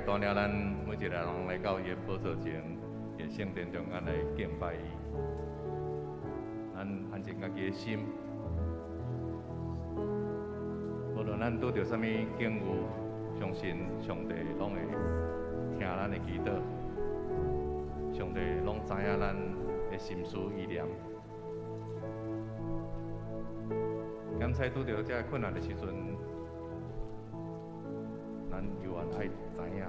带领咱每一个人来到伊的宝座前，伊圣殿中间来敬拜伊。咱安静家己的心，无论咱拄着啥物境遇，相信上帝拢会听咱的祈祷，上帝拢知影咱的心思意念。刚才拄着这困难的时阵，咱犹原爱知影，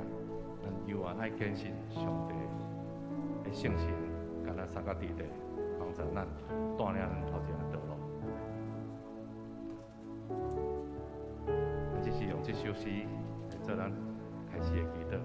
咱犹原爱坚信上帝的圣神，甲咱三角地地帮助咱，带领咱头前的道路。只是用这首诗来做咱开始的祈祷。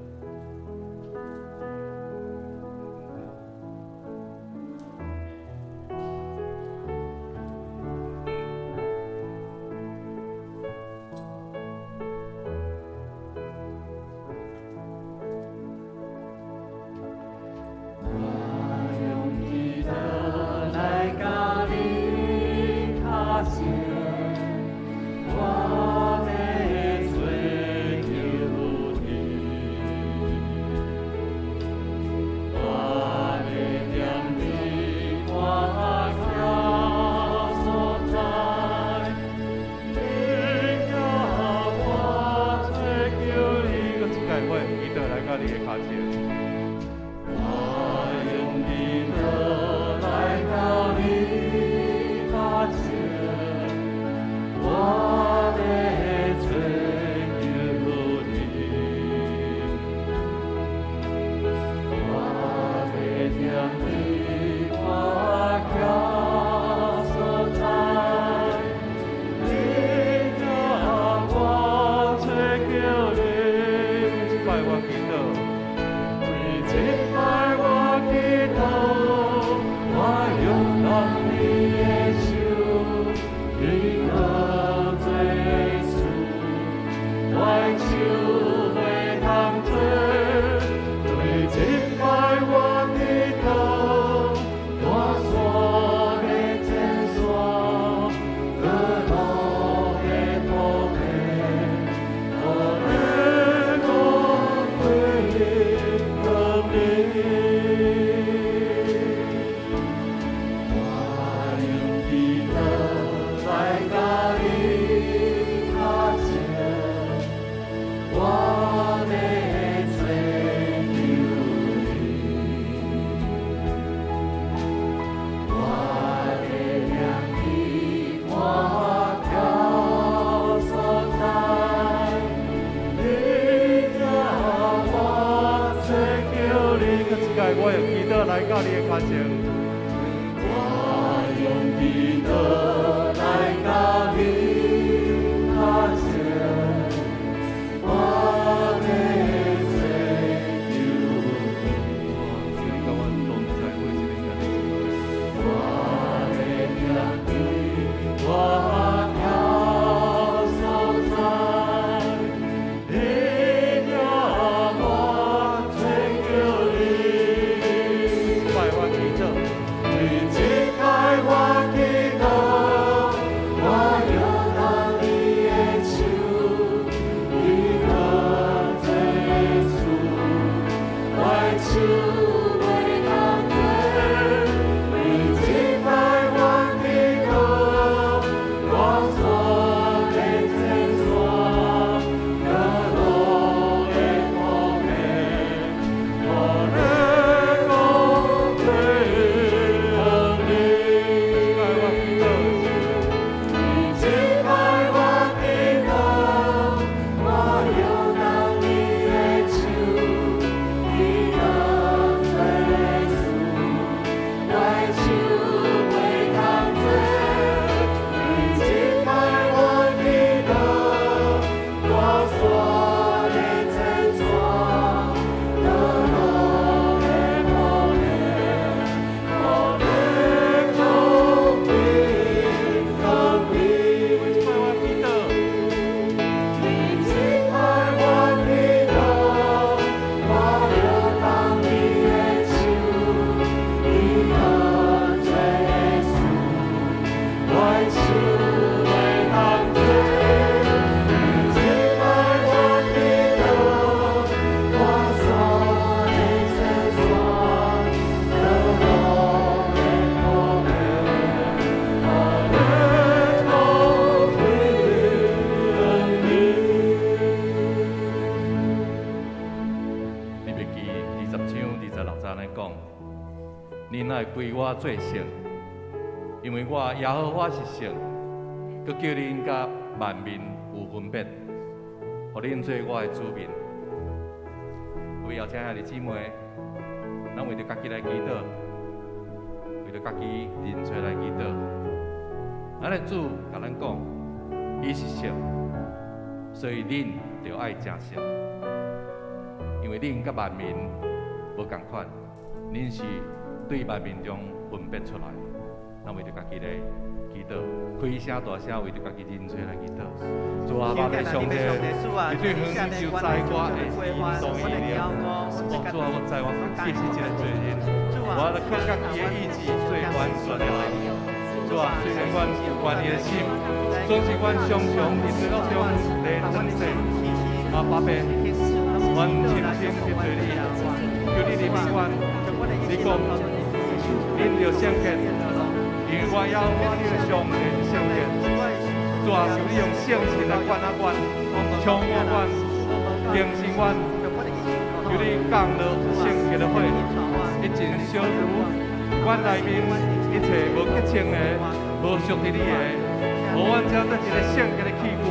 我知安尼讲，恁来归我做圣，因为我耶和华是圣，佮叫恁甲万民有分别，互恁做我的子民。为邀请兄弟姊妹，咱为着家己来祈祷，为着家己认罪来祈祷。咱的主甲咱讲，伊是圣，所以恁着爱诚圣，因为恁甲万民无共款，恁是对万民中分别出来。咱为着家己来祈祷，开声大声为着家己认罪来祈祷。主啊，爸爸上帝，你对恒星就知我的意念。主啊，我知我确实是一个罪人，我靠家己的意志做完全的人。主啊，虽然阮有愿意的心，总是阮常常伫罪恶中来挣扎。啊，爸爸，阮深深得罪你，求你怜悯阮。你讲，恁着圣洁。因为我要我你的上帝圣洁，主啊，求你用圣情来管啊阮，充满阮，更新阮，求你降落圣洁的火，一尽消除阮内面一切无洁净的、无属于你的，互阮才做一个圣洁的器具，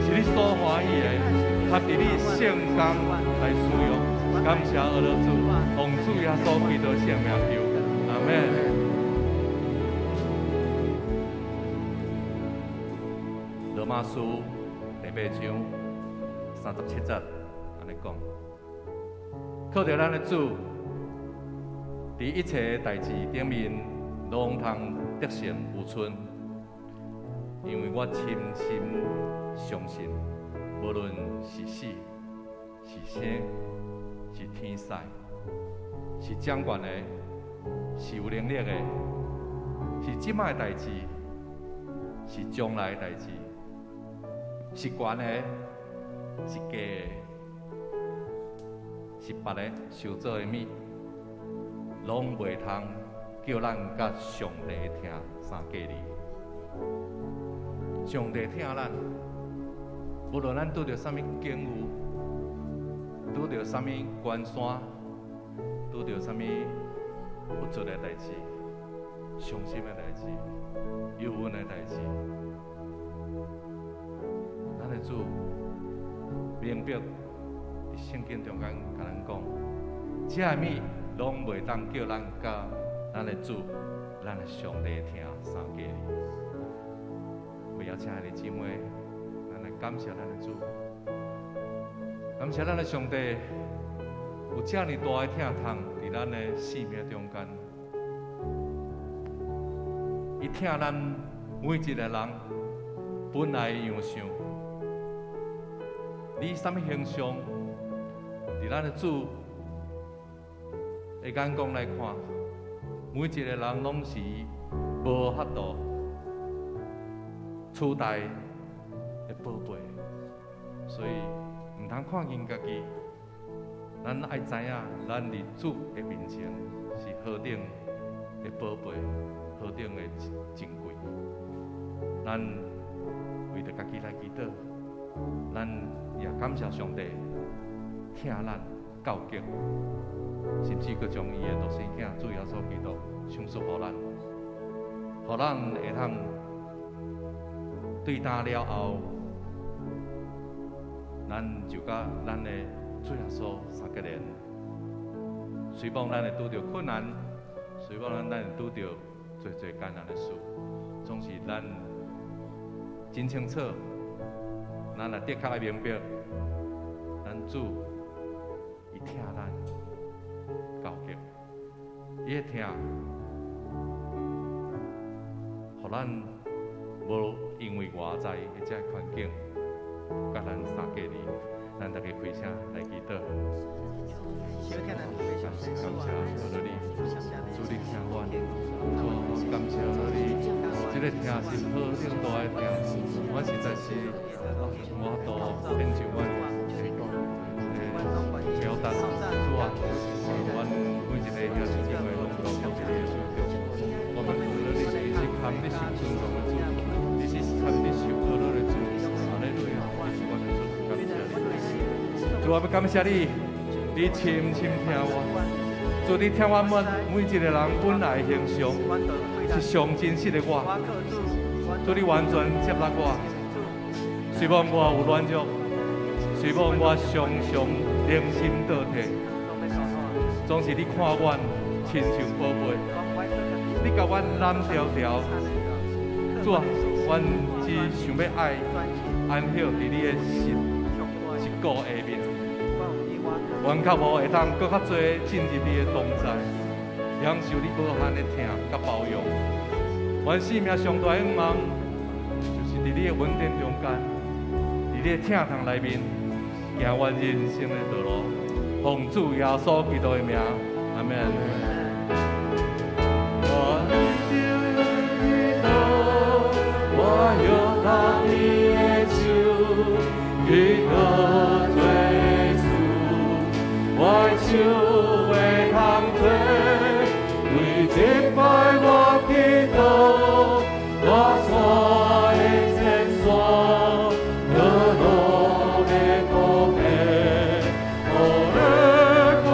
是你所欢喜的，合伫你圣工来使用。感谢阿罗主，奉主耶稣基督圣名求，阿门。罗马书第8章37节安尼讲，靠着咱的主，伫一切代志顶面拢通得胜有存，因为我深深相信，无论是死是生，是天使，是掌管的，是有能力的，是即摆的代志，是将来的代志。是悬的，是假的，是别的受造的物，拢袂通叫咱甲上帝听三假哩。上帝听咱，无论咱拄着啥物境遇，拄着啥物关山，拄着啥物不足的代志、伤心的代志、忧郁的代志。咱的主明白伫圣经中间甲咱讲，这个物拢袂当叫咱甲咱的主、咱的上帝听三假哩。为邀请兄弟姊妹，咱来感谢咱的主，感谢咱的上帝有这么大的疼痛伫咱的生命中间，伊疼咱每一个人本来的样相。你什么形象？伫咱的主的眼光来看，每一个人拢是无法度取代的宝贝，所以唔通看见家己。咱爱知影，咱伫主的面前是何等的宝贝，何等的珍贵。咱为着家己来祈祷，咱也感谢上帝听咱教训，甚至佮将伊的独生囝主耶稣基督赏赐予咱，互咱会通对待了后，咱就甲咱的主耶稣三个人，虽望咱会拄着困难，虽望咱会拄着最艰难的事，总是咱真清楚。咱也的确爱明白，咱主伊疼咱教训，伊的疼，互咱无因为外在的这环境，甲咱三假哩，咱大家开声来祈祷。感谢主你，主你听阮，主感谢你，这个听是何等大的听，我实在是。我都变成阮表达主啊，阮每一个兄弟姊妹拢到主的手中，我们服了你，你是含你受尊重的主，你是含你受恶乐的主，哈利路亚，你是我的主，感谢你。主啊，要感谢你，你深深听我，主你听我们每一个人本来的形象，是上真实的我。主你完全接纳我，虽望我有软弱，虽望我常常灵心倒退，总是你看我亲像宝贝，你甲我揽条条。主啊，阮只想要爱安歇伫你的心一个下面。阮较无会当搁较多进入你的同在，享受你无限的疼甲包容。阮生命上大的愿望，就是伫你的恩典中间，伫你的疼痛内面，行阮人生的道路。奉主耶稣基督的名，阿门。我摇动你的手，去到最属，我的手会通做，为一摆我祈祷，我所的前线，得路的高平，我的高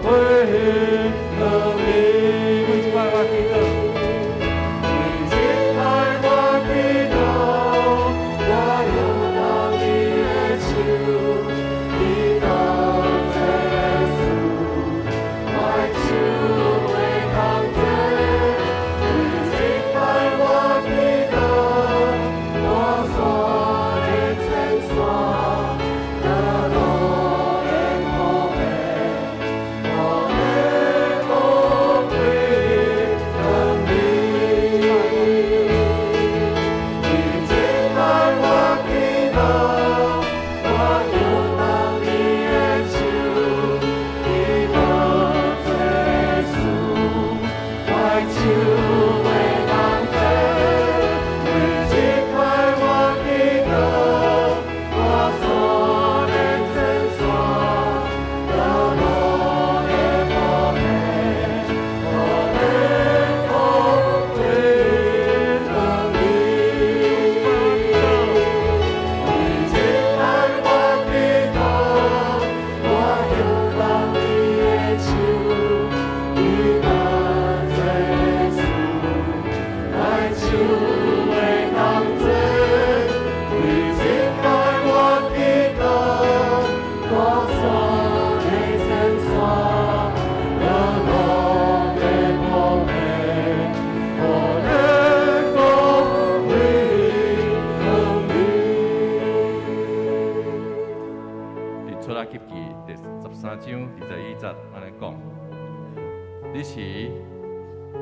会能力，为一摆我祈祷。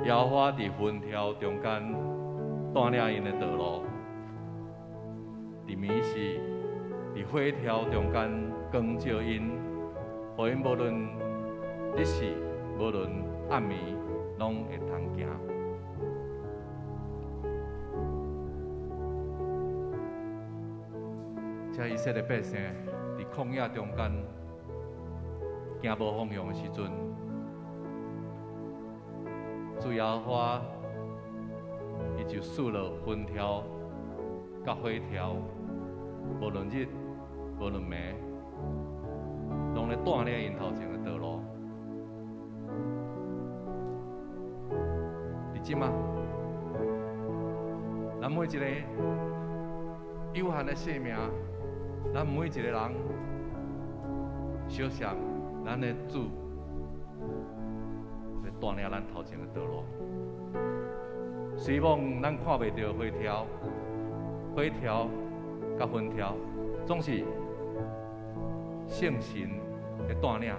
耶和华伫云条中间带领因的道路，伫暝时伫火条中间光照因，互因无论日时，无论暗暝，拢会通行。这以色列百姓伫旷野中间行无方向的时阵，主耶和华，伊就赐了云条、甲火条，无论日，无论暝，拢咧带领因头前的道路。如今啊，咱每一个有限的生命，咱每一个人小想咱的主。带领咱头前的道路，虽望咱看袂到火条、甲云条，总是圣神的带领，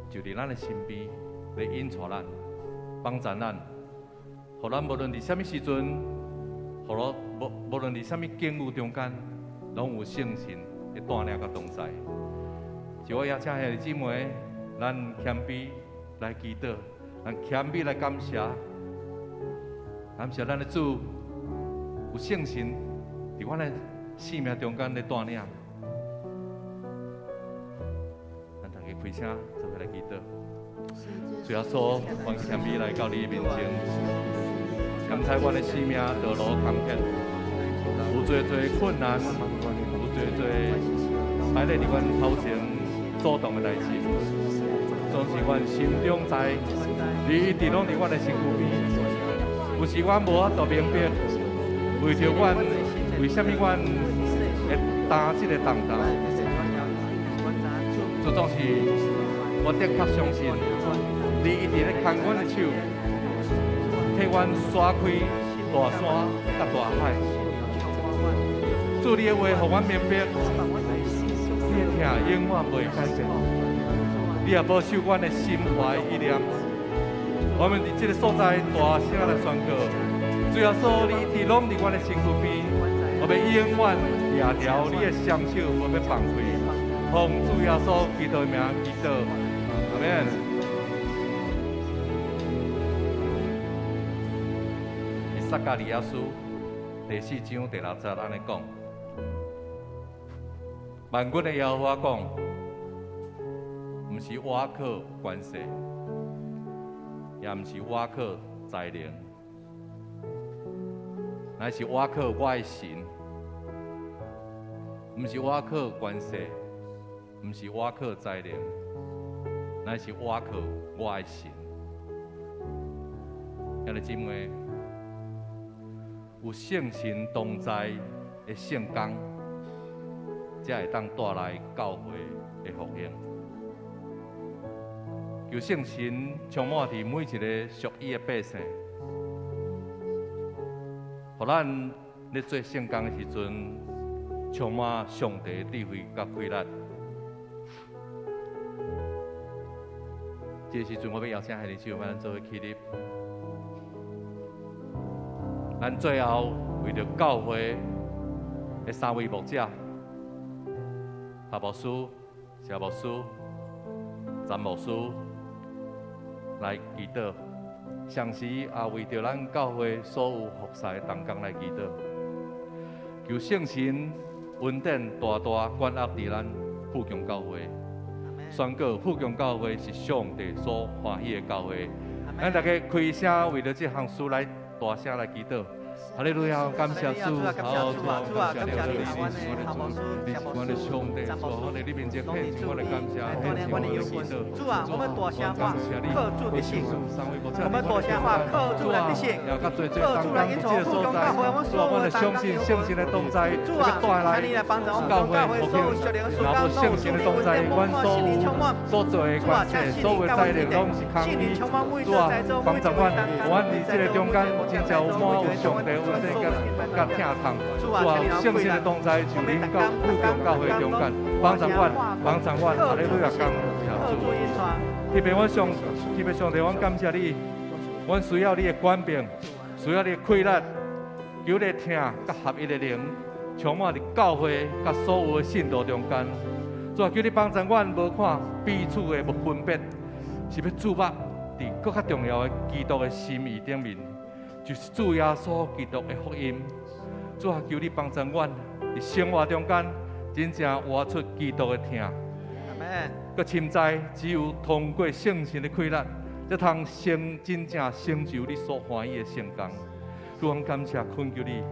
就伫咱的身边，来引带咱、帮助咱，互咱无论伫什么时阵，无论伫什么境遇中间，拢有圣神的带领甲同在。就我邀请兄弟姊妹，咱谦卑来祈祷。咱谦卑来感谢，感谢咱的主有圣神伫阮的生命中间来带领。咱大家开声，做伙来祈祷。主耶稣，阮谦卑来到你的面前，感谢阮的生命道路坎坷，有最困难，有最摆在伫阮头前阻挡的代志。总是阮心中知，你一直拢伫阮的身躯边。有时阮无法度明白，为着阮，为什么阮会担这个重担？就总是我的确相信，你一直咧牵阮的手，替阮刷开大山甲大海。主你的话，互阮明白，你的疼永远袂改变，你也保守阮的心怀意念。我们伫这个所在大声来宣告，主耶稣，你一直拢伫阮的身躯边，我们永远掠条你的双手，无要放开。奉主耶稣基督的名祈祷，阿门。撒迦利亚书第4章第6节安尼讲：万军的耶和华讲，毋是我靠关系，也毋是我靠才能，乃是我靠我的神。毋是我靠关系，毋是我靠才能，乃是我靠我的神。兄弟姊妹，有圣神同在的圣工，才会当带来教会的复兴。求圣神充满伫每一个属伊的百姓，互咱咧做圣工的时阵，充满上帝的智慧甲开力。这时阵，我要邀请兄弟姊妹咱做伙起立。咱最后为着教会的3位牧者，夏牧师、谢牧师、詹牧师来祈祷，同时也为着咱教会所有服侍的同工来祈祷，求圣神恩典大大管辖伫咱富强教会，宣告富强教会是上帝所欢喜的教会。咱大家开声为着这项事来大声来祈祷。哈利路亚，感谢主，好，感谢你，你是我的上帝，主啊，我在你面前恳求我的感谢，恳求我的祈祷。主啊，我们大声话靠主的信，我们大声话靠主的信，靠主来引导富强教会，我们所有的相信圣神的同在，主啊，带来教会所有属灵的事工，圣神的同在，阮所做的关系，所有的灾难拢是空的。主啊，帮助阮，阮伫这个中间真正有满有上帝。阮这甲疼痛，主啊，圣神的同在就临到富强教会中间，帮助阮，哈利路亚，感谢主。特别上帝，阮感谢你，阮需要你的管饼，需要你的开力，求你听甲合一的灵，充满伫教会甲所有的信徒中间。主啊，求你帮助阮，无看彼此的无分别，是要注目伫更较重要的基督的心意顶面。就是主耶稣基督的福音，主啊，求你帮助阮伫生活中间，真正活出基督的疼。佮深知只有通过圣神的开力，才通真正成就你所欢喜的圣工。主啊，感谢恳求你，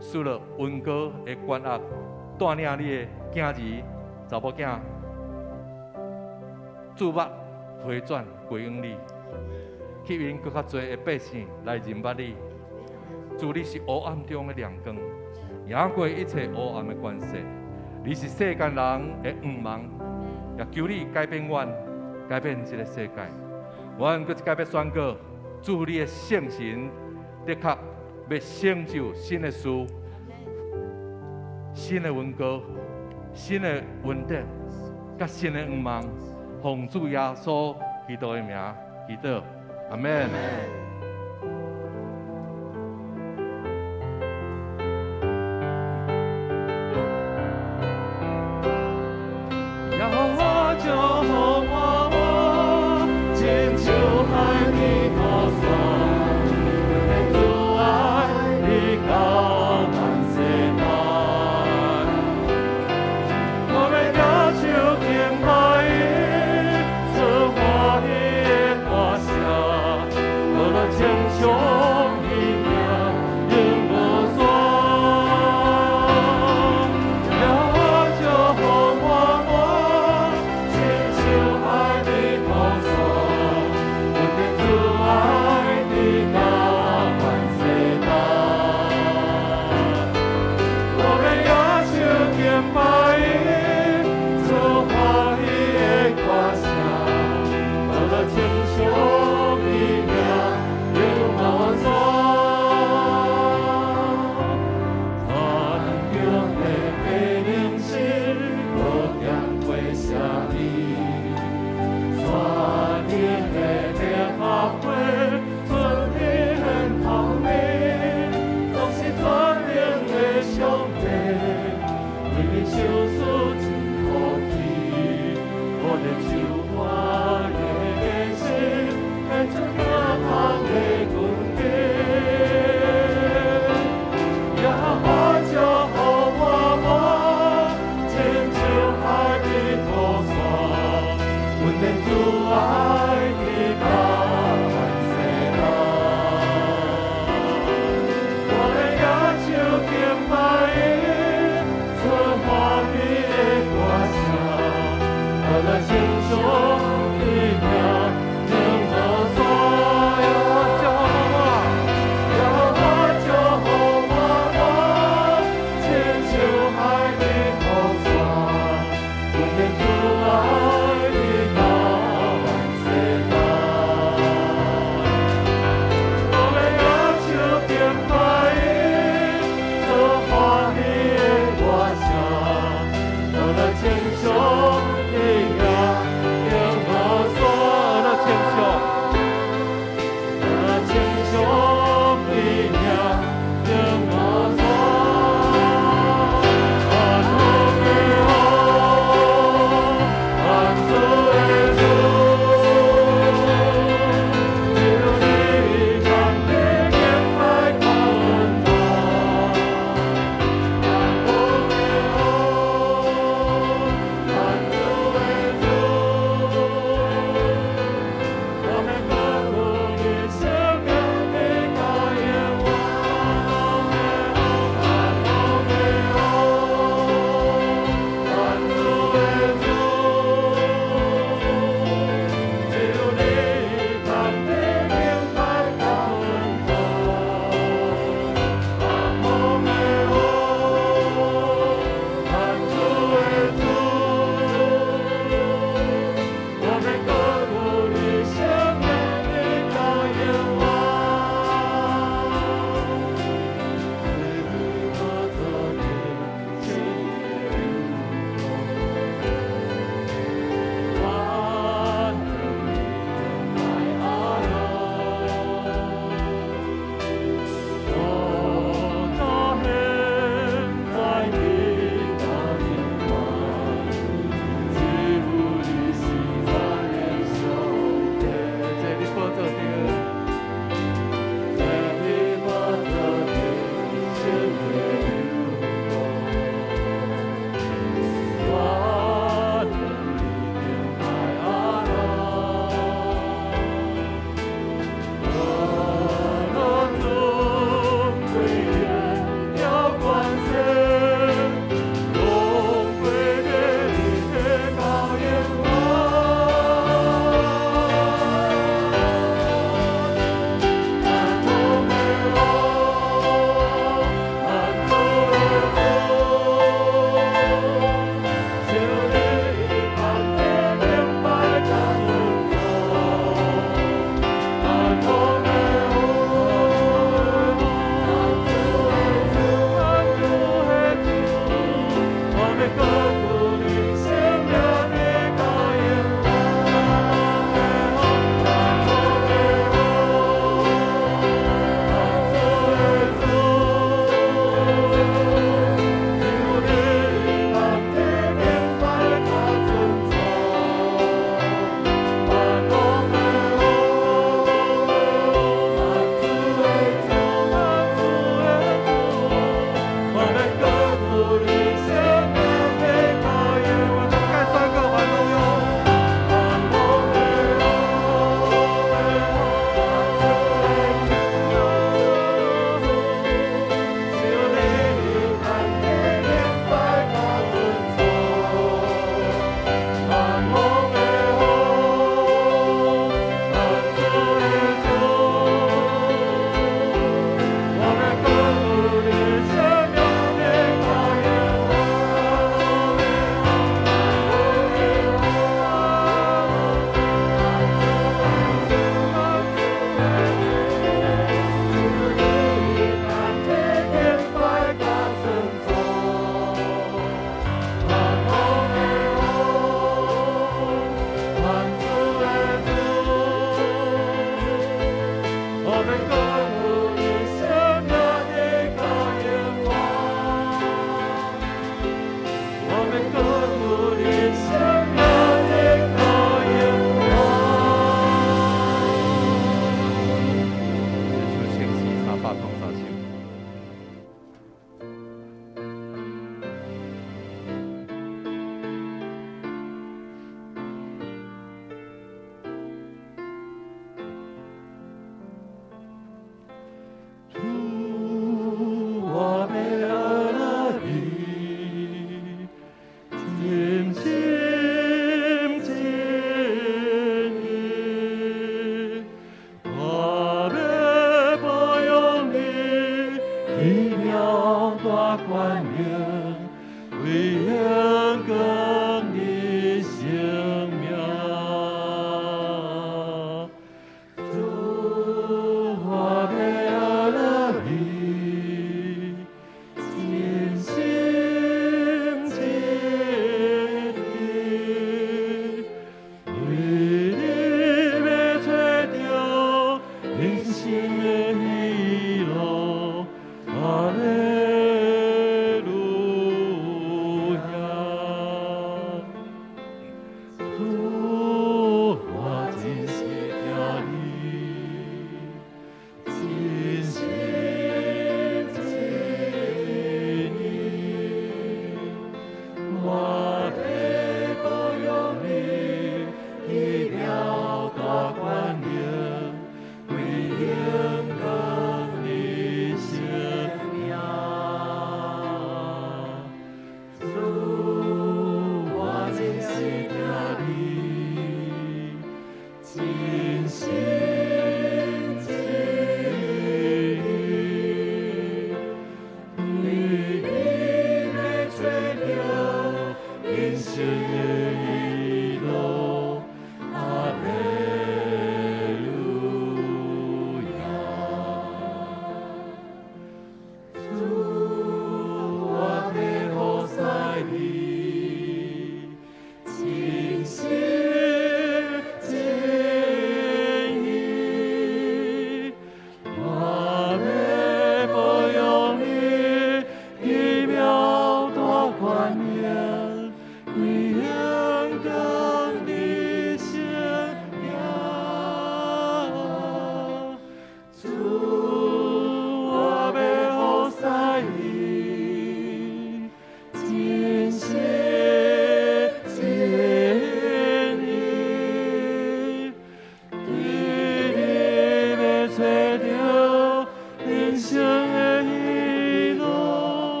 赐了恩膏的管辖，带领你的囝儿、查某囝，注目回转归向你。吸引更较多的百姓来认捌你，主你是黑暗中的亮光，赢过一切黑暗的关系。你是世间人的光芒，也求你改变阮，改变这个世界。阮搁一改变宣告，主你的圣神的确要成就新的事、新的恩膏、新的恩典、甲新的光芒。奉主耶稣基督的名祈祷。阿门。然后我就和我千秋海的高山，主爱的高难谁难？我们要求天海，这花叶花香。情上的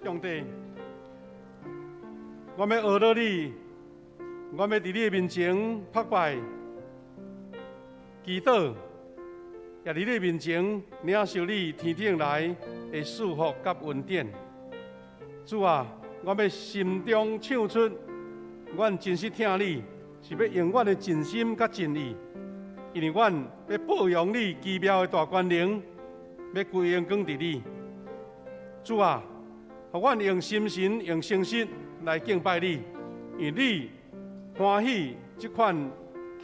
上帝，我要学到你，我要伫你的面前拍拜、祈祷，也伫你的面前领受你天顶来的祝福甲恩典。主啊，我要心中唱出，阮真实听你，是要用阮的真心甲真意，因为阮要保养你奇妙的大权能，要归荣光伫你。主啊，互阮用心神、用诚实来敬拜你，因为你欢喜这款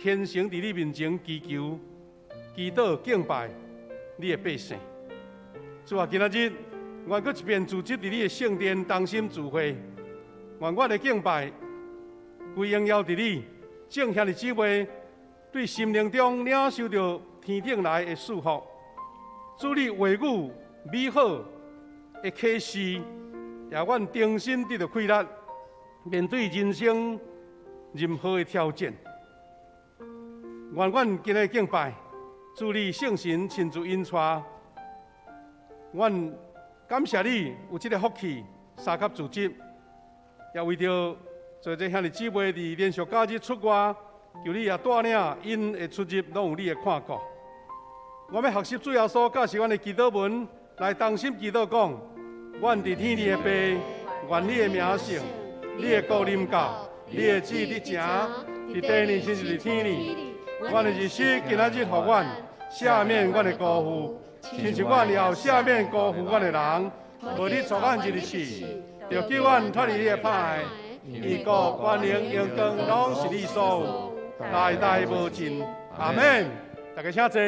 虔诚伫你面前祈求、祈祷、敬拜你的百姓。主啊，今仔日，我搁一遍组织伫你的圣殿同心聚会，愿我的敬拜归荣耀伫你，正向的姊妹对心灵中领受到天顶来的祝福，主你话语美好的启示，也阮重新得到开力，面对人生任何的挑战。愿阮今日敬拜，主你圣神亲自引带，阮感谢你有这个福气，三甲组织，也为着做这兄弟姊妹伫连续假日出外，求你也带领因的出入，拢有你的看顾。我要学习主耶稣教示阮的祈祷文，来同心祈祷讲：阮伫天里的爸，愿你的名圣，你的国临到，你的旨意成，伫地里亲像伫天里。阮的日子今仔日互阮赦免阮的辜负，亲像阮也有赦免辜负阮的人。无你错咱一日死，就叫阮脱离你的歹害。伊国、权能、荣光，拢是你所有，代代无尽。阿门。大家请坐。